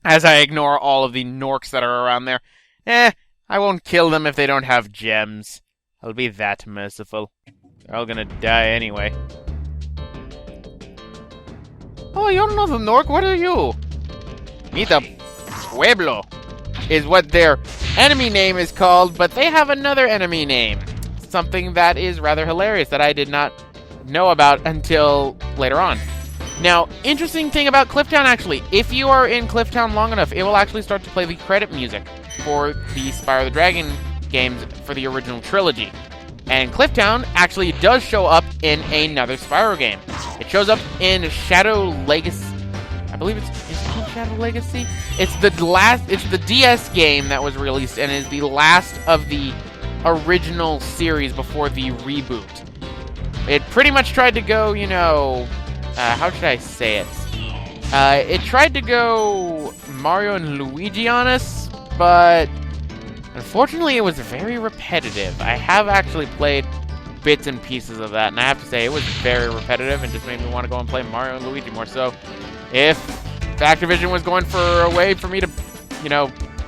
As I ignore all of the Norks that are around there. I won't kill them if they don't have gems. I'll be that merciful. They're all gonna die anyway. Oh, you're not a Nork, what are you? Meet the Pueblo is what their enemy name is called, but they have another enemy name. Something that is rather hilarious that I did not know about until later on. Now, interesting thing about Clifftown, actually, if you are in Clifftown long enough, it will actually start to play the credit music for the Spyro the Dragon games for the original trilogy. And Clifftown actually does show up in another Spyro game. It shows up in Shadow Legacy. I believe is it called Shadow Legacy? It's the DS game that was released and is the last of the original series before the reboot. It pretty much tried to go, how should I say it? It tried to go Mario and Luigi on us, but unfortunately it was very repetitive. I have actually played bits and pieces of that, and I have to say it was very repetitive and just made me want to go and play Mario and Luigi more. So if Activision was going for a way for me to,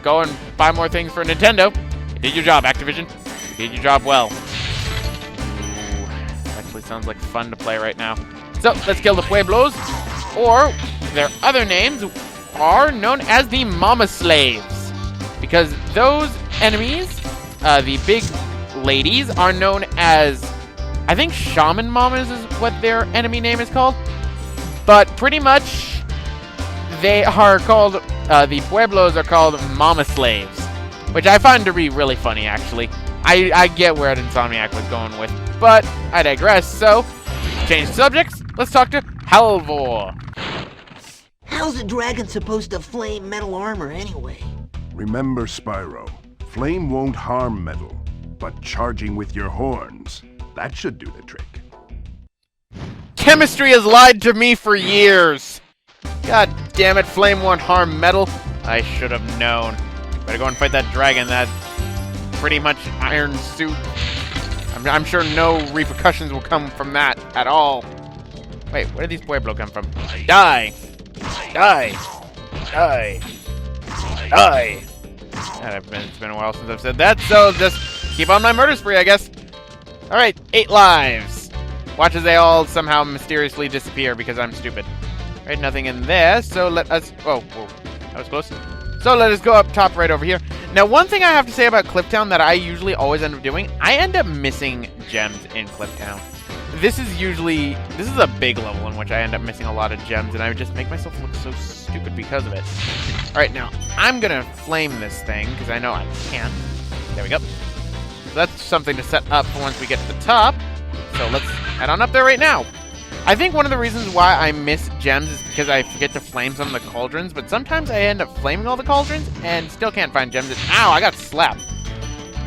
go and buy more things for Nintendo, you did your job, Activision. You did your job well. Ooh, actually sounds like fun to play right now. So, let's kill the Pueblos, or their other names are known as the Mama Slaves, because those enemies, the big ladies, are known as, I think Shaman Mamas is what their enemy name is called, but pretty much they are called, the Pueblos are called Mama Slaves, which I find to be really funny, actually. I get where Insomniac was going with, but I digress, so change subjects. Let's talk to Halvor. How's a dragon supposed to flame metal armor anyway? Remember, Spyro, flame won't harm metal, but charging with your horns, that should do the trick. Chemistry has lied to me for years. God damn it, flame won't harm metal. I should have known. Better go and fight that dragon, that pretty much iron suit. I'm sure no repercussions will come from that at all. Wait, where did these Pueblo come from? Die! Die! Die! Die! It's been a while since I've said that, so just keep on my murder spree, I guess. Alright, 8 lives. Watch as they all somehow mysteriously disappear because I'm stupid. Right, nothing in there, so let us... Oh, whoa, that was close. So let us go up top right over here. Now, one thing I have to say about Clifftown that I usually always end up doing, I end up missing gems in Clifftown. This is a big level in which I end up missing a lot of gems, and I would just make myself look so stupid because of it. Alright, now, I'm gonna flame this thing, because I know I can. There we go. So that's something to set up for once we get to the top. So let's head on up there right now. I think one of the reasons why I miss gems is because I forget to flame some of the cauldrons, but sometimes I end up flaming all the cauldrons and still can't find gems. Ow, I got slapped.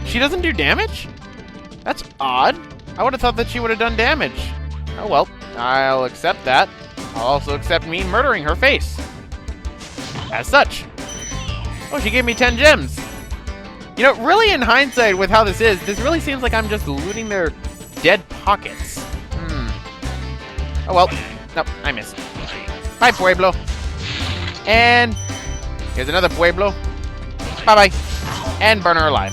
She doesn't do damage? That's odd. I would have thought that she would have done damage. Oh well, I'll accept that. I'll also accept me murdering her face. As such. Oh, she gave me 10 gems. Really in hindsight with how this really seems like I'm just looting their dead pockets. Oh well. Nope, I missed. Bye, Pueblo. And here's another Pueblo. Bye-bye. And burn her alive.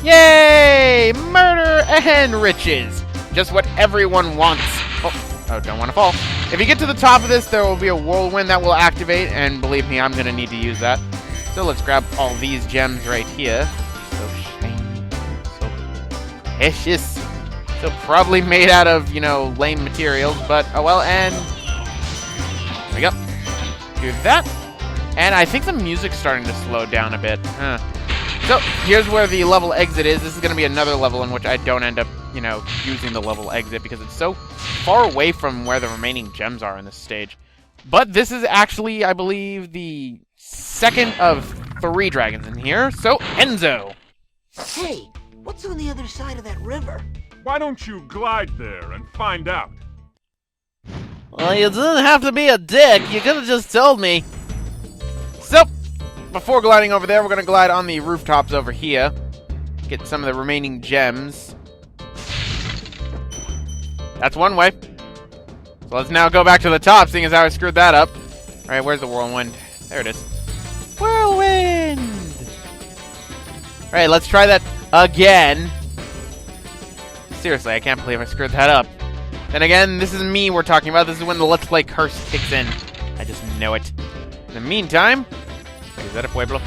Yay! Murder and riches. Just what everyone wants. Oh, don't want to fall. If you get to the top of this, there will be a whirlwind that will activate, and believe me, I'm going to need to use that. So let's grab all these gems right here. So shiny. So precious. So probably made out of, lame materials, but oh well, and there we go. Do that. And I think the music's starting to slow down a bit. So here's where the level exit is. This is going to be another level in which I don't end up, using the level exit because it's so far away from where the remaining gems are in this stage. But this is actually, I believe, the second of 3 dragons in here. So, Enzo. Hey, what's on the other side of that river? Why don't you glide there and find out? Well, you didn't have to be a dick. You could have just told me. So, before gliding over there, we're going to glide on the rooftops over here. Get some of the remaining gems. That's one way. So let's now go back to the top, seeing as how I screwed that up. Alright, where's the whirlwind? There it is. Whirlwind! Alright, let's try that again. Seriously, I can't believe I screwed that up. Then again, this is me we're talking about. This is when the Let's Play curse kicks in. I just know it. In the meantime... Wait, is that a Pueblo?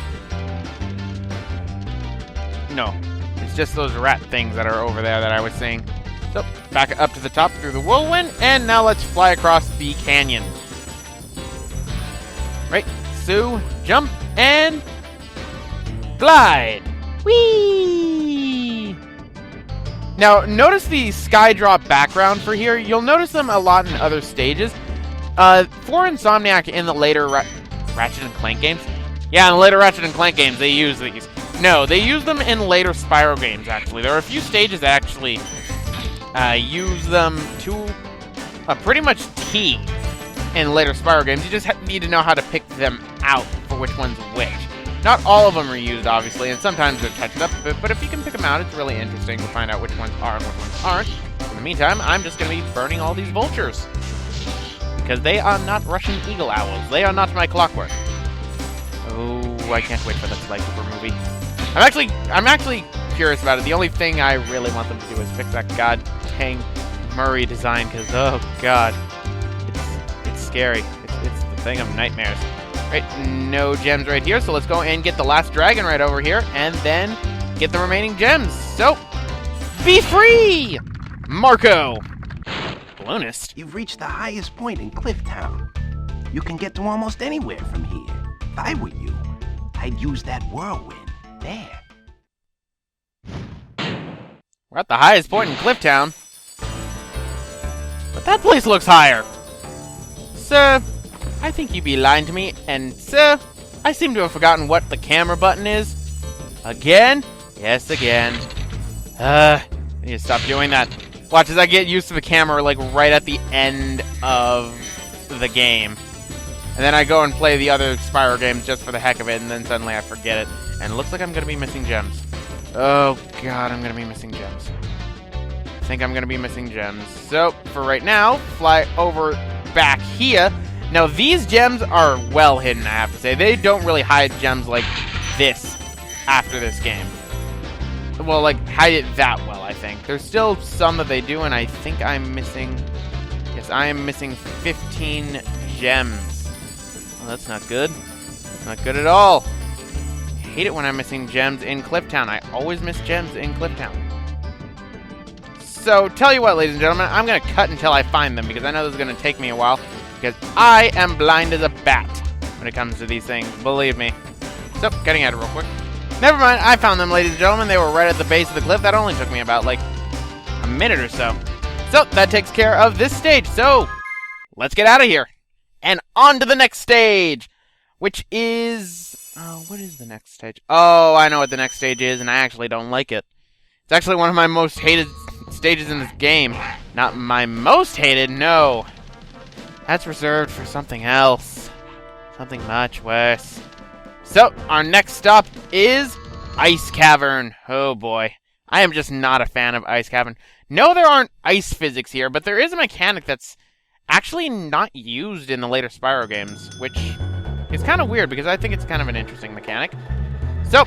No. It's just those rat things that are over there that I was seeing. So, back up to the top through the whirlwind, and now let's fly across the canyon. Right, so, jump, and... glide! Whee! Now, notice the sky drop background for here. You'll notice them a lot in other stages. For Insomniac in the later Ratchet and Clank games. Yeah, in the later Ratchet and Clank games, they use these. No, they use them in later Spyro games, actually. There are a few stages that actually use them to a pretty much T in later Spyro games. You just need to know how to pick them out for which one's which. Not all of them are used, obviously, and sometimes they're touched up a bit, but if you can pick them out, it's really interesting to find out which ones are and which ones aren't. In the meantime, I'm just going to be burning all these vultures. Because they are not Russian eagle owls. They are not my clockwork. Oh, I can't wait for the Sly Cooper movie. I'm actually curious about it. The only thing I really want them to do is fix that god-dang Murray design, because, oh, God. It's scary. It's the thing of nightmares. Right, no gems right here, so let's go and get the last dragon right over here, and then get the remaining gems. So, be free! Marco! Balloonist? You've reached the highest point in Clifftown. You can get to almost anywhere from here. If I were you, I'd use that whirlwind there. We're at the highest point in Clifftown. But that place looks higher. Sir, I think you be lying to me, and sir, I seem to have forgotten what the camera button is. Again? Yes, again. I need to stop doing that. Watch as I get used to the camera, like, right at the end of the game. And then I go and play the other Spyro games just for the heck of it, and then suddenly I forget it. And it looks like I'm going to be missing gems. Oh, God, I'm going to be missing gems. I think I'm going to be missing gems. So, for right now, fly over back here. Now, these gems are well hidden, I have to say. They don't really hide gems like this after this game. Well, like, hide it that well, I think. There's still some that they do, and I think I'm missing... Yes, I am missing 15 gems. Well, that's not good. That's not good at all. I hate it when I'm missing gems in Clifftown. I always miss gems in Clifftown. So, tell you what, ladies and gentlemen, I'm going to cut until I find them, because I know this is going to take me a while, because I am blind as a bat when it comes to these things, believe me. So, cutting at it real quick. Never mind, I found them, ladies and gentlemen. They were right at the base of the cliff. That only took me about, like, a minute or so. So, that takes care of this stage. So, let's get out of here. And on to the next stage, which is... what is the next stage? Oh, I know what the next stage is, and I actually don't like it. It's actually one of my most hated stages in this game. Not my most hated, no. That's reserved for something else. Something much worse. So, our next stop is Ice Cavern. Oh boy. I am just not a fan of Ice Cavern. No, there aren't ice physics here, but there is a mechanic that's actually not used in the later Spyro games, which is kind of weird because I think it's kind of an interesting mechanic. So,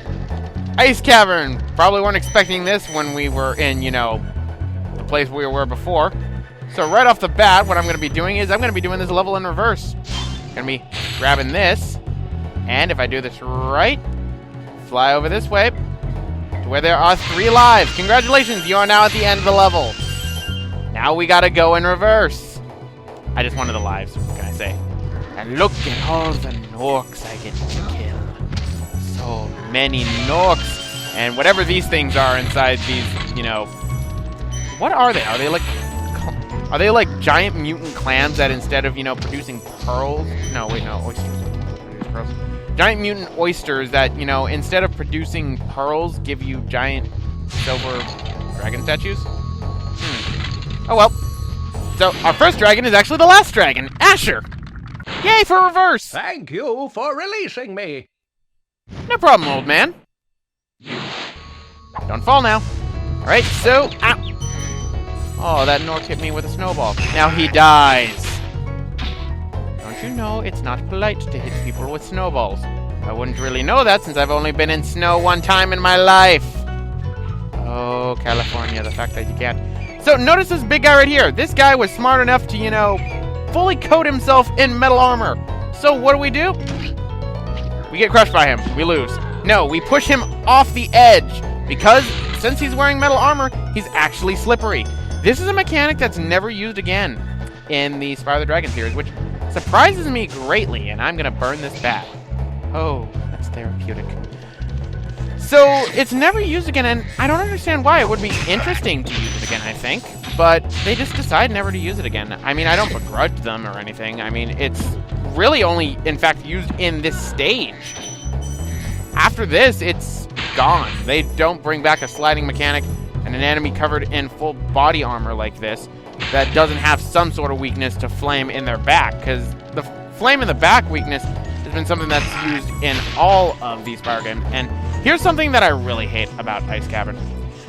Ice Cavern. Probably weren't expecting this when we were in, you know, the place we were before. So right off the bat, what I'm going to be doing is I'm going to be doing this level in reverse. I'm going to be grabbing this, and if I do this right, fly over this way to where there are 3 lives. Congratulations, you are now at the end of the level. Now we got to go in reverse. I just wanted the lives, what can I say? And look at all the Norks I get to kill. So many Norks. And whatever these things are inside these, you know... What are they? Are they like giant mutant clams that instead of, you know, producing pearls... No, wait, no, oysters. Pearls. Giant mutant oysters that, you know, instead of producing pearls, give you giant silver dragon statues? Oh well. So, our first dragon is actually the last dragon, Asher! Yay for reverse! Thank you for releasing me. No problem, old man. Don't fall now. Alright, so... Ow! Oh, that Nork hit me with a snowball. Now he dies. Don't you know it's not polite to hit people with snowballs? I wouldn't really know that since I've only been in snow one time in my life. Oh, California, the fact that you can't. So notice this big guy right here. This guy was smart enough to, you know, fully coat himself in metal armor. So what do? We get crushed by him. We lose. No, we push him off the edge because since he's wearing metal armor, he's actually slippery. This is a mechanic that's never used again in the Spyro the Dragon series, which surprises me greatly, and I'm gonna burn this bat. Oh, that's therapeutic. So, it's never used again, and I don't understand why. It would be interesting to use it again, I think, but they just decide never to use it again. I mean, I don't begrudge them or anything. I mean, it's really only, in fact, used in this stage. After this, it's gone. They don't bring back a sliding mechanic and an enemy covered in full body armor like this that doesn't have some sort of weakness to flame in their back, because the flame in the back weakness has been something that's used in all of these Spyro games. And here's something that I really hate about Ice Cavern.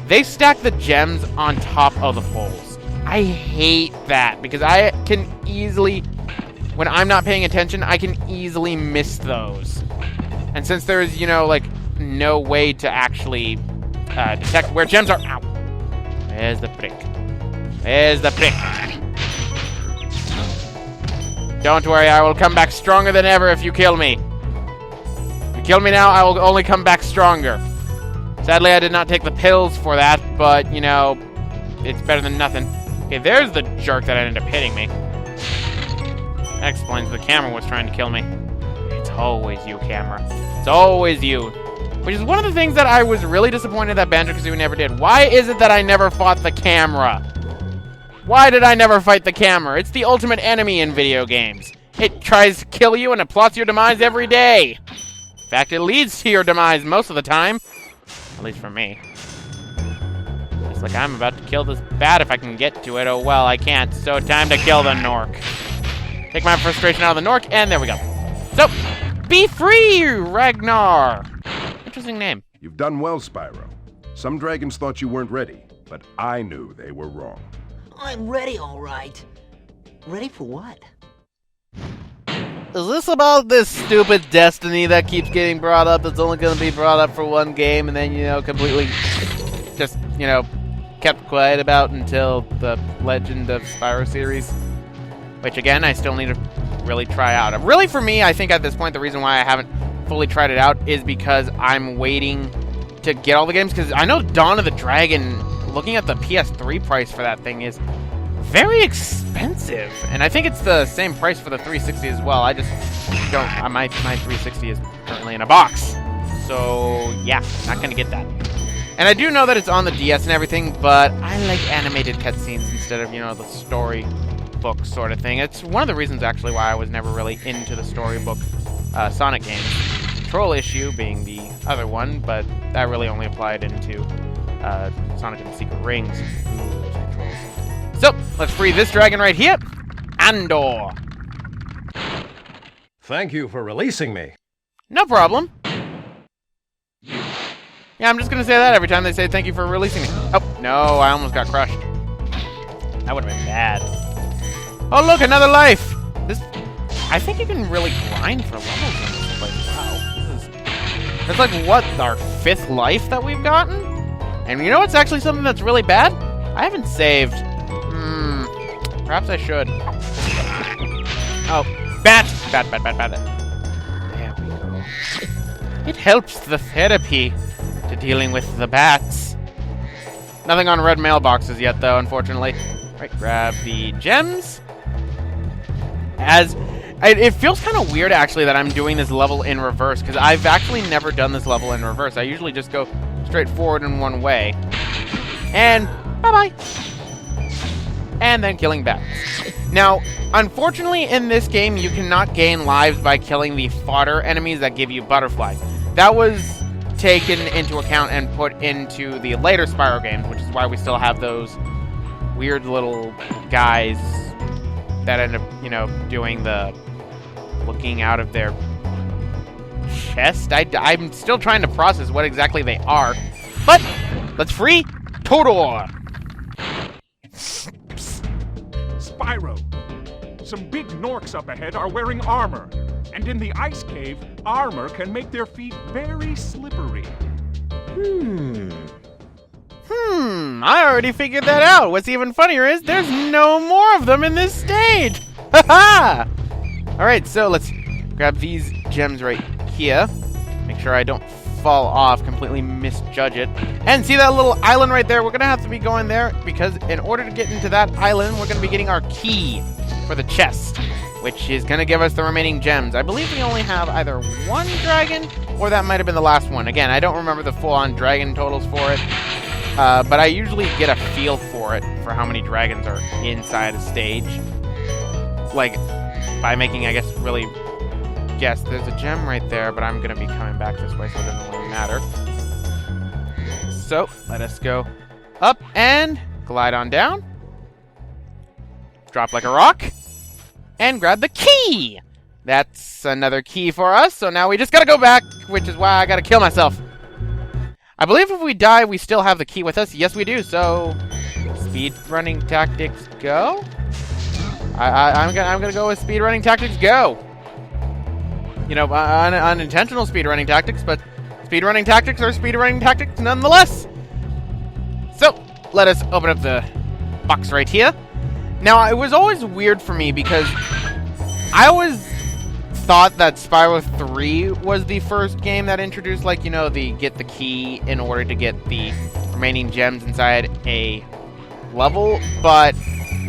They stack the gems on top of the poles. I hate that because I can easily, when I'm not paying attention, I can easily miss those. And since there's, you know, like, no way to actually detect where gems are... Ow! There's the prick. There's the prick. Don't worry, I will come back stronger than ever if you kill me. If you kill me now, I will only come back stronger. Sadly, I did not take the pills for that, but, you know, it's better than nothing. Okay, there's the jerk that ended up hitting me. That explains the camera was trying to kill me. It's always you, camera. It's always you. Which is one of the things that I was really disappointed that Banjo-Kazooie never did. Why is it that I never fought the camera? Why did I never fight the camera? It's the ultimate enemy in video games. It tries to kill you and it plots your demise every day. In fact, it leads to your demise most of the time. At least for me. It's like I'm about to kill this bat if I can get to it. Oh well, I can't. So time to kill the Nork. Take my frustration out of the Nork, and there we go. So, be free, Ragnar! Interesting name. You've done well, Spyro. Some dragons thought you weren't ready, but I knew they were wrong. I'm ready, all right. Ready for what? Is this about this stupid destiny that keeps getting brought up that's only going to be brought up for one game and then, you know, completely just, you know, kept quiet about until the Legend of Spyro series? Which, again, I still need to really try out. Really, for me, I think at this point, the reason why I haven't fully tried it out is because I'm waiting to get all the games, because I know Dawn of the Dragon, looking at the PS3 price for that thing, is very expensive, and I think it's the same price for the 360 as well. I just don't, my 360 is currently in a box, so yeah, not gonna get that. And I do know that it's on the DS and everything, but I like animated cutscenes instead of, you know, the storybook sort of thing. It's one of the reasons actually why I was never really into the storybook Sonic games. Control issue being the other one, but that really only applied into Sonic and the Secret Rings. So, let's free this dragon right here. Andor. Thank you for releasing me. No problem. Yeah, I'm just gonna say that every time they say thank you for releasing me. Oh, no, I almost got crushed. That would've been bad. Oh, look, another life! I think you can really grind for levels in this place. Wow. That's like, what, our 5th life that we've gotten? And you know what's actually something that's really bad? I haven't saved. Perhaps I should. Oh, bat! Bat. There we go. It helps the therapy to dealing with the bats. Nothing on red mailboxes yet, though, unfortunately. Right, grab the gems. It feels kind of weird, actually, that I'm doing this level in reverse, because I've actually never done this level in reverse. I usually just go straight forward in one way. And bye-bye. And then killing bats. Now, unfortunately, in this game, you cannot gain lives by killing the fodder enemies that give you butterflies. That was taken into account and put into the later Spyro games, which is why we still have those weird little guys that end up, you know, doing the looking out of their chest. I'm still trying to process what exactly they are. But let's free Totodile. Spyro, some big Norks up ahead are wearing armor. And in the ice cave, armor can make their feet very slippery. I already figured that out. What's even funnier is there's no more of them in this stage. Haha! Alright, so let's grab these gems right here. Make sure I don't fall off, completely misjudge it. And see that little island right there? We're gonna have to be going there because in order to get into that island, we're gonna be getting our key for the chest, which is gonna give us the remaining gems. I believe we only have either one dragon, or that might have been the last one. Again, I don't remember the full-on dragon totals for it, but I usually get a feel for it, for how many dragons are inside a stage. Like, by making, I guess, really guess. There's a gem right there, but I'm gonna be coming back this way, so it doesn't really matter. So, let us go up and glide on down. Drop like a rock. And grab the key! That's another key for us, so now we just gotta go back, which is why I gotta kill myself. I believe if we die, we still have the key with us. Yes, we do, so... speedrunning tactics, go? I'm gonna go with speedrunning tactics, go! You know, unintentional speedrunning tactics, but speedrunning tactics are speedrunning tactics nonetheless! So, let us open up the box right here. Now, it was always weird for me because I always thought that Spyro 3 was the first game that introduced, like, you know, the get the key in order to get the remaining gems inside a level, but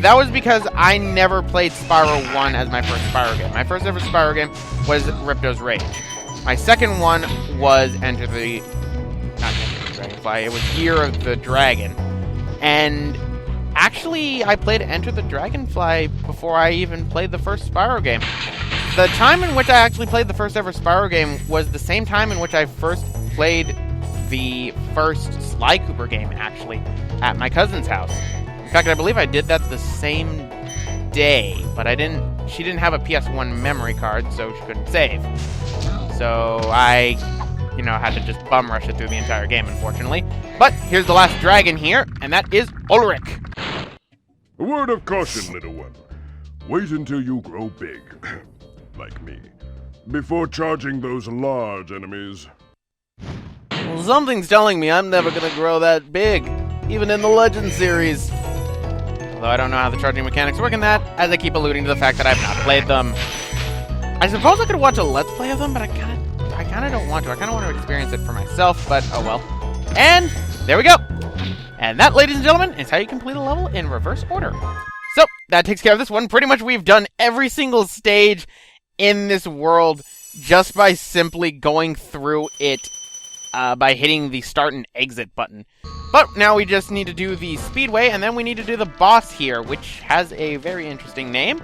that was because I never played Spyro 1 as my first Spyro game. My first ever Spyro game was Ripto's Rage. My second one was not Enter the Dragonfly, it was Year of the Dragon. And actually, I played Enter the Dragonfly before I even played the first Spyro game. The time in which I actually played the first ever Spyro game was the same time in which I first played the first Sly Cooper game, actually, at my cousin's house. In fact, I believe I did that the same day, but she didn't have a PS1 memory card, so she couldn't save. So I, had to just bum rush it through the entire game, unfortunately. But here's the last dragon here, and that is Ulrich. A word of caution, little one. Wait until you grow big, like me, before charging those large enemies. Well, something's telling me I'm never gonna grow that big, even in the Legend series. Although I don't know how the charging mechanics work in that, as I keep alluding to the fact that I've not played them. I suppose I could watch a Let's Play of them, but I kinda don't want to. I kinda want to experience it for myself, but oh well. And there we go! And that, ladies and gentlemen, is how you complete a level in reverse order. So, that takes care of this one. Pretty much we've done every single stage in this world just by simply going through it by hitting the start and exit button. But now we just need to do the speedway, and then we need to do the boss here, which has a very interesting name.